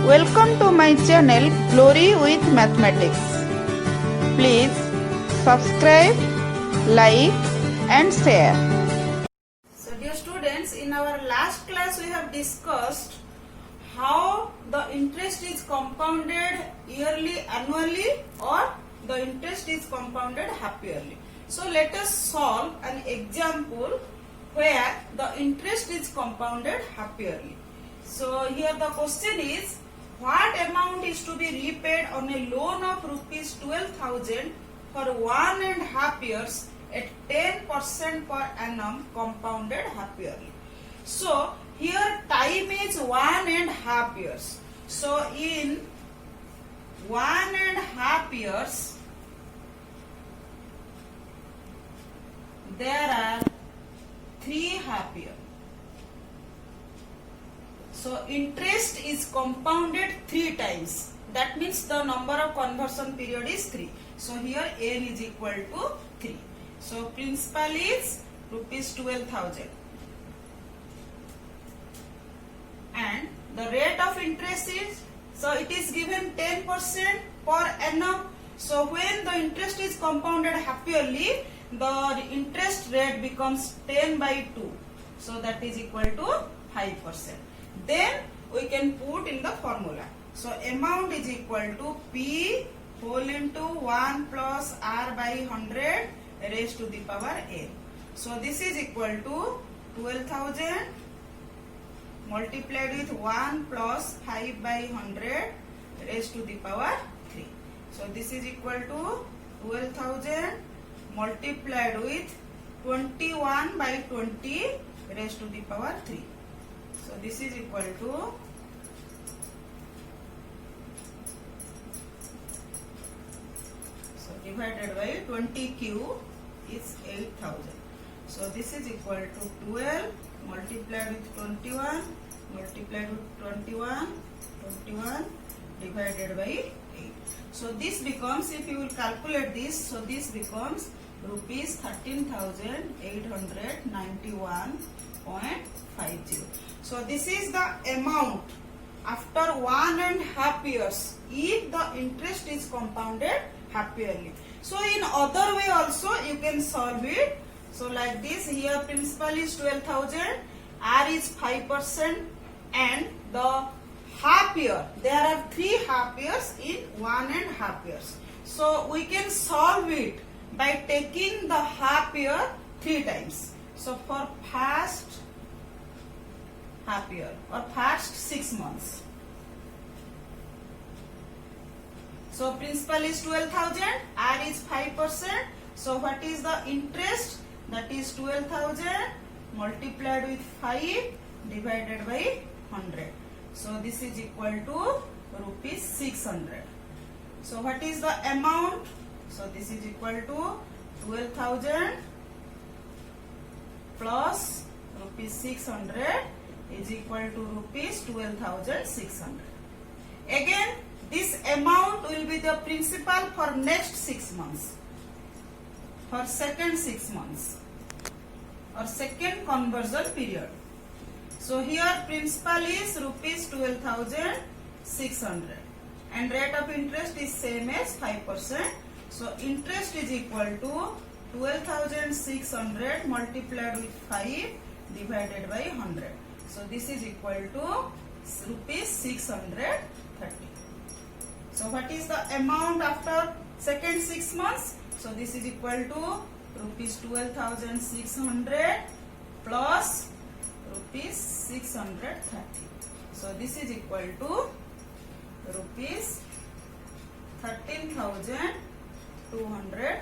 Welcome to my channel Glory with Mathematics. Please subscribe, like and share. So dear students, in our last class we have discussed how the interest is compounded yearly, annually, or the interest is compounded half yearly. So let us solve an example where the interest is compounded half yearly. So here the question is, what amount is to be repaid on a loan of rupees 12,000 for 1.5 years at 10% per annum compounded half yearly? So here time is 1.5 years. So in 1.5 years there are 3 half years. So interest is compounded 3 times. That means the number of conversion period is 3. So here n is equal to 3. So principal is rupees 12,000. And the rate of interest is, so it is given 10% per annum. So when the interest is compounded half yearly, the interest rate becomes 10 by 2. So that is equal to 5%. Then we can put in the formula. So amount is equal to P whole into 1 plus R by 100 raised to the power n. So this is equal to 12,000 multiplied with 1 plus 5 by 100 raised to the power 3. So this is equal to 12,000 multiplied with 21 by 20 raised to the power 3. So this is equal to divided by 20q is 8,000. So this is equal to 12 multiplied with 21 multiplied with 21 divided by 8. So this becomes, if you will calculate this, so this becomes rupees 13,891.50. So this is the amount after 1.5 years if the interest is compounded half yearly. So in other way also you can solve it. So like this, here principal is 12,000, R is 5%, and the half year, there are 3 half years in 1.5 years. So we can solve it by taking the half year 3 times. So for first half year or first 6 months. So principal is 12,000, R is 5%. So what is the interest? That is 12,000 multiplied with 5 divided by 100. So this is equal to rupees 600. So what is the amount? So this is equal to 12,000 plus rupees 600 is equal to rupees 12,600. Again, this amount will be the principal for next 6 months, for second 6 months or second conversion period. So here principal is rupees 12,600 and rate of interest is same as 5%. So interest is equal to 12,600 multiplied with 5 divided by 100. So this is equal to rupees 630. So what is the amount after second 6 months? So this is equal to rupees 12,600 plus rupees 630. So this is equal to rupees 13,230.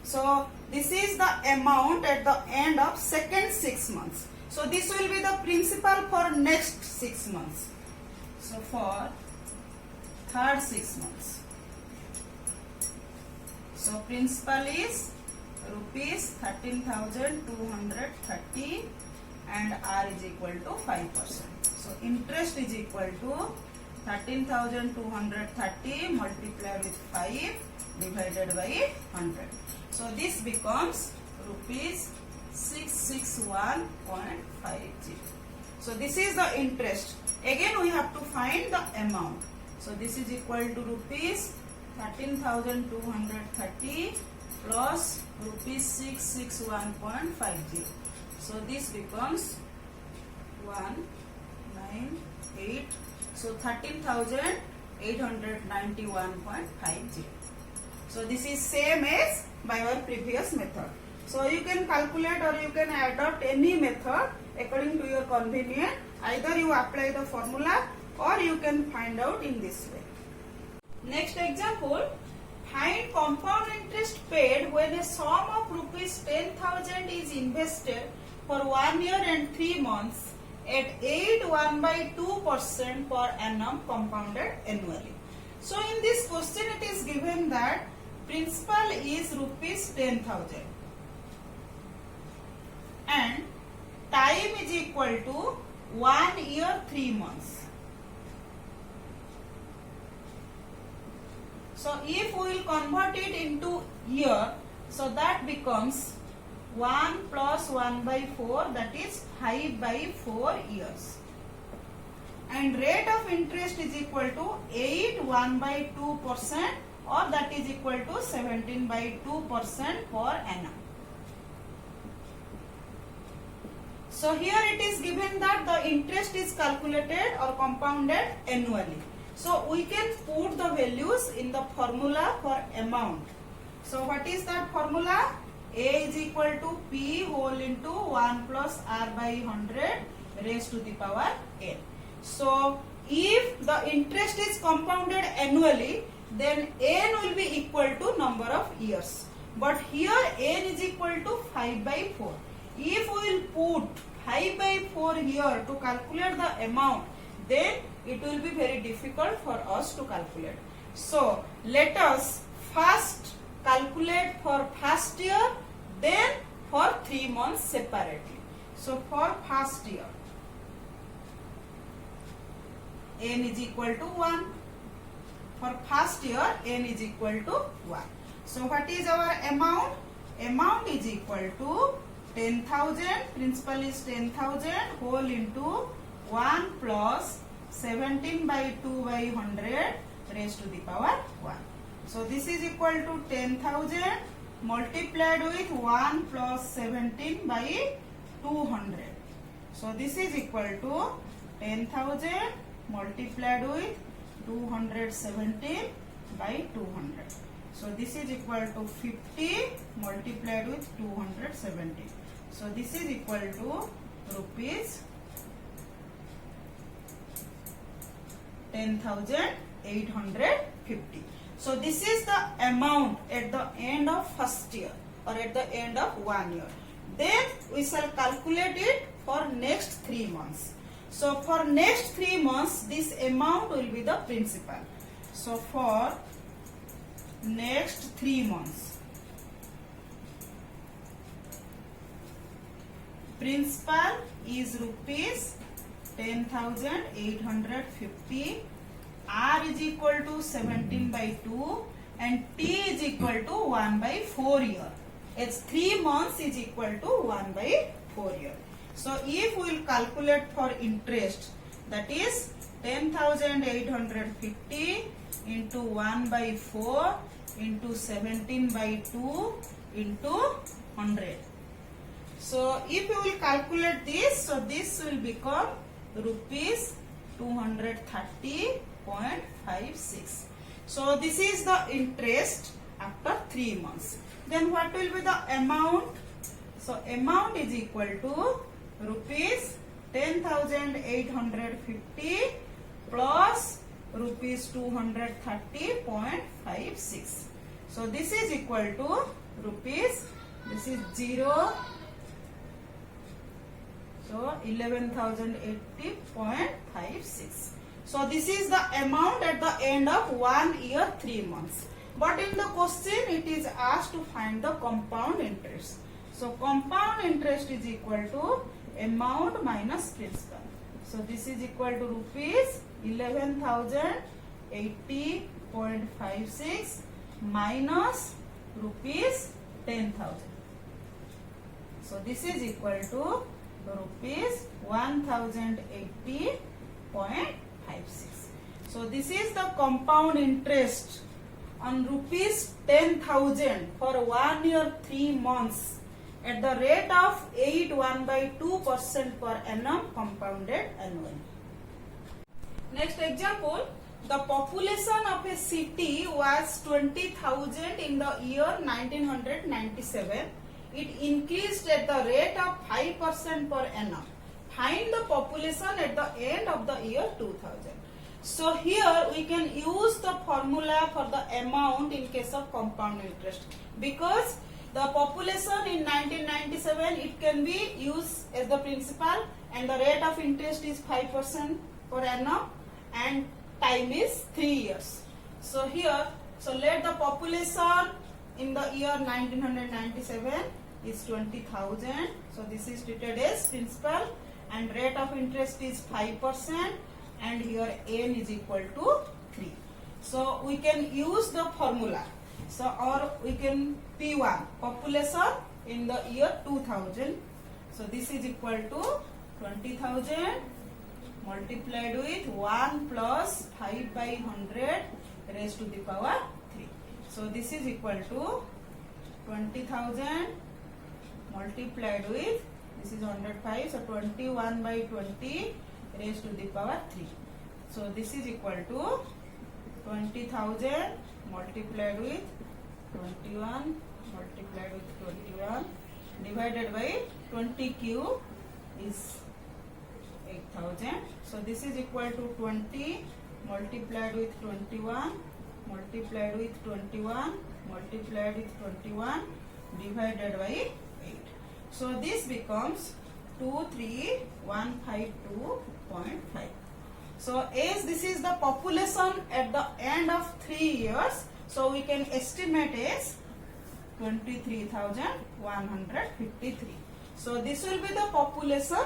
So this is the amount at the end of second 6 months. So this will be the principal for next 6 months. So for third 6 months. So principal is rupees 13,230 and R is equal to 5%. So interest is equal to 13,230 multiplied with 5 divided by 100. So this becomes rupees 661.50. So this is the interest. Again we have to find the amount. So this is equal to rupees 13,230 plus rupees 661.50. So this becomes 198. So 13,891.50. So this is same as by our previous method. So you can calculate or you can adopt any method according to your convenience. Either you apply the formula or you can find out in this way. Next example, find compound interest paid when a sum of rupees 10,000 is invested for 1 year and 3 months at 8.1/2% per annum compounded annually. So in this question it is given that principal is rupees 10,000 and time is equal to 1 year 3 months. So if we will convert it into year, so that becomes 1 plus 1/4, that is 5/4 years. And rate of interest is equal to 8.1/2%, or that is equal to 17/2% per annum. So here it is given that the interest is calculated or compounded annually. So we can put the values in the formula for amount. So what is that formula? A is equal to P whole into 1 plus R by 100 raised to the power n. So if the interest is compounded annually, then n will be equal to number of years. But here n is equal to 5/4. If we will put 5/4 here to calculate the amount, then it will be very difficult for us to calculate. So let us first calculate for first year, then for 3 months separately. So for first year, n is equal to 1. For first year, n is equal to 1. So what is our amount? Amount is equal to 10,000, principal is 10,000 whole into 1 plus 17/2/100 raised to the power 1. So this is equal to 10,000 multiplied with 1 plus 17/200. So this is equal to 10,000 multiplied with 217/200. So this is equal to 50 multiplied with 217. So this is equal to rupees 10,850. So this is the amount at the end of first year or at the end of 1 year. Then we shall calculate it for next 3 months. So for next 3 months, this amount will be the principal. So for next 3 months, principal is rupees 10,850. R is equal to 17/2 and T is equal to 1/4 year. It's 3 months is equal to 1/4 year. So if we will calculate for interest, that is 10,850 into 1/4 into 17/2 into 100. So if you will calculate this, so this will become rupees 230.56. So this is the interest after 3 months. Then what will be the amount? So amount is equal to rupees 10,850 plus rupees 230.56. So this is equal to rupees, this is 0, so 11,080.56. So this is the amount at the end of 1 year 3 months. But in the question it is asked to find the compound interest. So compound interest is equal to amount minus principal. So this is equal to rupees 11,080.56 minus rupees 10,000. So this is equal to rupees 1080.56. So this is the compound interest on rupees 10,000 for 1 year 3 months at the rate of 8.1/2% per annum compounded annually. Next example, the population of a city was 20,000 in the year 1997. It increased at the rate of 5% per annum. Find the population at the end of the year 2000. So here we can use the formula for the amount in case of compound interest, because the population in 1997, it can be used as the principal and the rate of interest is 5% per annum and time is 3 years. So here, let the population in the year 1997 is 20,000. So this is treated as principal and rate of interest is 5%, and here n is equal to 3. So we can use the formula. So or we can P1 population in the year 2000. So this is equal to 20,000 multiplied with 1 plus 5/100 raised to the power 3. So this is equal to 20,000 multiplied with, this is 105, so 21/20 raised to the power 3. So this is equal to 20,000 multiplied with 21 multiplied with 21 divided by 20 cube is 8,000. So this is equal to 20 multiplied with 21 multiplied with 21 multiplied with 21 divided by 8. So this becomes 23152.5. So as this is the population at the end of 3 years, so we can estimate as 23,153. So this will be the population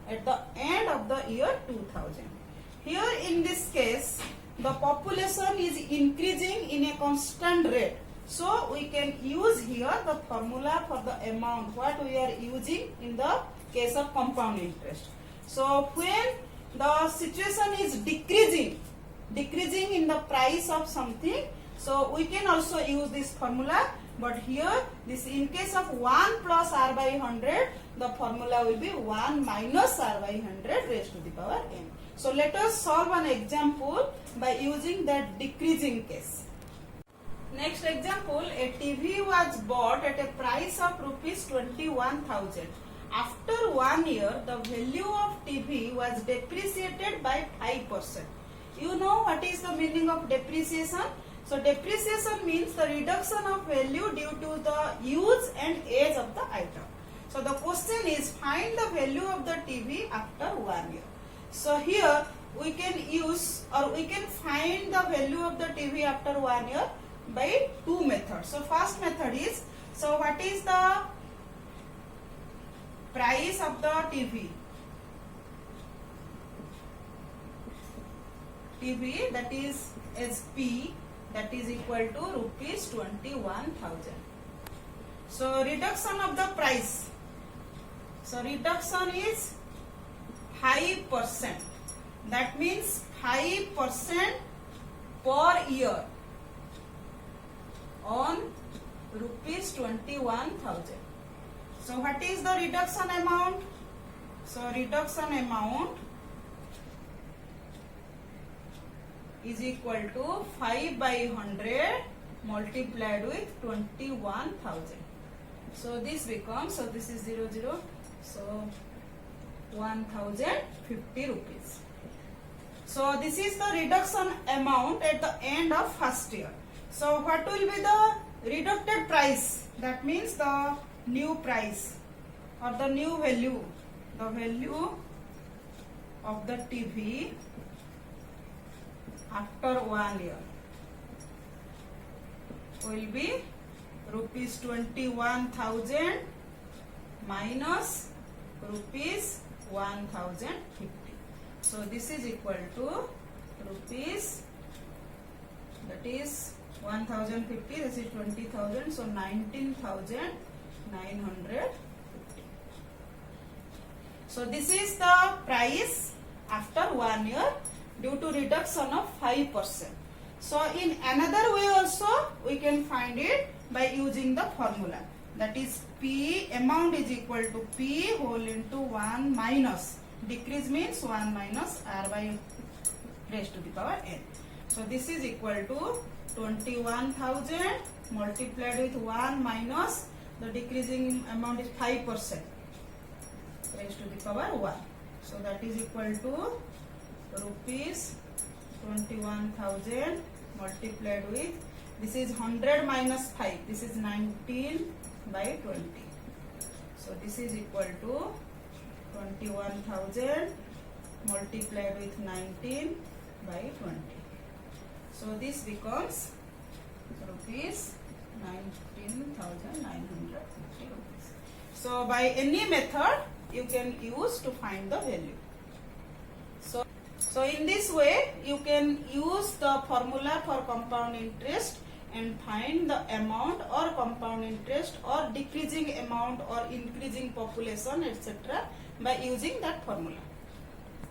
at the end of the year 2000. Here in this case, the population is increasing in a constant rate. So we can use here the formula for the amount what we are using in the case of compound interest. So when the situation is decreasing in the price of something, so we can also use this formula. But here, this in case of 1 plus r/100, the formula will be 1 minus r/100 raised to the power n. So let us solve an example by using that decreasing case. Next example, a TV was bought at a price of rupees 21,000. After 1 year, the value of TV was depreciated by 5%. You know what is the meaning of depreciation? So depreciation means the reduction of value due to the use and age of the item. So the question is, find the value of the TV after 1 year. So here we can use or we can find the value of the TV after 1 year by two methods. So first method is, so what is the price of the TV? TV, that is SP, that is equal to rupees 21,000. So reduction of the price. So reduction is 5%. That means 5% per year on rupees 21,000. So what is the reduction amount? So reduction amount is equal to 5/100 multiplied with 21,000. So this becomes, so this is 00, so 1,050 rupees. So this is the reduction amount at the end of first year. So what will be the reduced price? That means the new price or the new value. The value of the TV after 1 year will be rupees 21,000 minus rupees 1,050. So this is equal to rupees, that is 1,050, this is 20,000, so 19,950. So this is the price after 1 year due to reduction of 5%. So in another way also we can find it by using the formula, that is P amount is equal to P whole into 1 minus, decrease means 1 minus R by raised to the power n. So this is equal to 21,000 multiplied with 1 minus the decreasing amount is 5% raised to the power 1. So that is equal to rupees 21,000 multiplied with, this is 100 minus 5, this is 19 by 20. So this is equal to 21,000 multiplied with 19 by 20. So this becomes rupees 19,950 rupees. So by any method you can use to find the value. So in this way you can use the formula for compound interest and find the amount or compound interest or decreasing amount or increasing population etc. by using that formula.